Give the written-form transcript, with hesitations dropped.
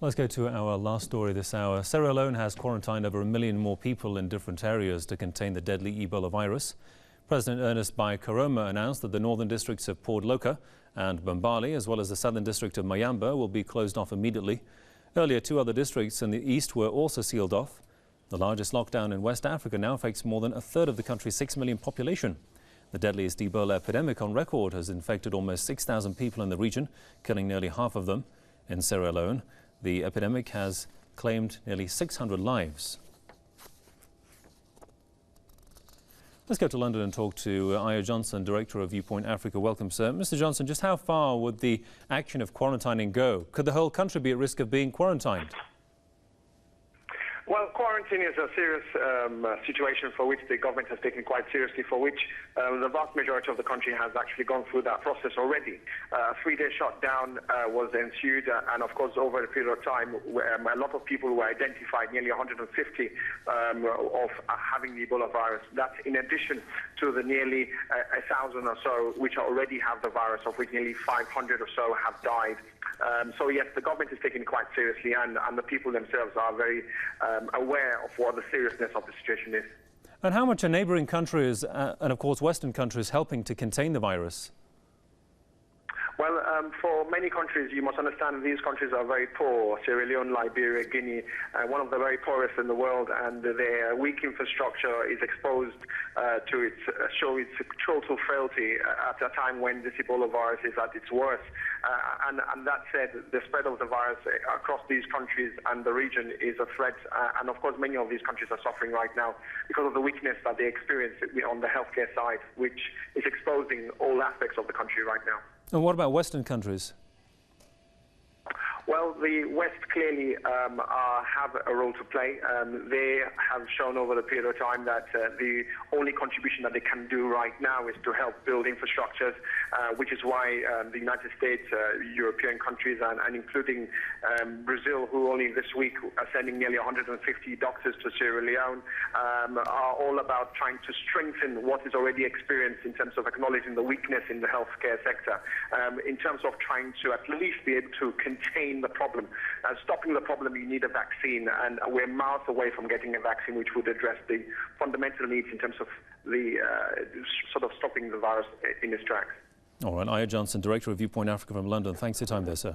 Let's go to our last story this hour. Sierra Leone has quarantined over 1 million more people in different areas to contain the deadly Ebola virus. President Ernest Bai Koroma announced that the northern districts of Port Loko and Bombali, as well as the southern district of Moyamba, will be closed off immediately. Earlier, 2 other districts in the east were also sealed off. The largest lockdown in West Africa now affects more than a third of the country's 6 million population. The deadliest Ebola epidemic on record has infected almost 6,000 people in the region, killing nearly half of them. In Sierra Leone, the epidemic has claimed nearly 600 lives. Let's go to London and talk to Aya Johnson, Director of Viewpoint Africa. Welcome, sir. Mr. Johnson, just how far would the action of quarantining go? Could the whole country be at risk of being quarantined? Well, quarantine is a serious situation for which the government has taken quite seriously, for which the vast majority of the country has actually gone through that process already. A 3-day shutdown was ensued, and of course, over a period of time, a lot of people were identified, nearly 150 of having the Ebola virus. That's in addition to the nearly 1,000 or so which already have the virus, of which nearly 500 or so have died. So yes, the government is taking it quite seriously, and the people themselves are very aware of what the seriousness of the situation is. And how much are neighbouring countries and of course Western countries helping to contain the virus? Well, for many countries, you must understand these countries are very poor. Sierra Leone, Liberia, Guinea, one of the very poorest in the world, and their weak infrastructure is exposed to its total frailty at a time when this Ebola virus is at its worst. And that said, the spread of the virus across these countries and the region is a threat. And of course, many of these countries are suffering right now because of the weakness that they experience on the healthcare side, which is exposing all aspects of the country right now. And what about Western countries? Well, the West clearly have a role to play. They have shown over the period of time that the only contribution that they can do right now is to help build infrastructures, which is why the United States, European countries, and including Brazil, who only this week are sending nearly 150 doctors to Sierra Leone, are all about trying to strengthen what is already experienced in terms of acknowledging the weakness in the healthcare sector, in terms of trying to at least be able to contain the problem. Stopping the problem, you need a vaccine, and we're miles away from getting a vaccine which would address the fundamental needs in terms of the sort of stopping the virus in its tracks. All right, Aya Johnson, Director of Viewpoint Africa from London. Thanks for your time there, sir.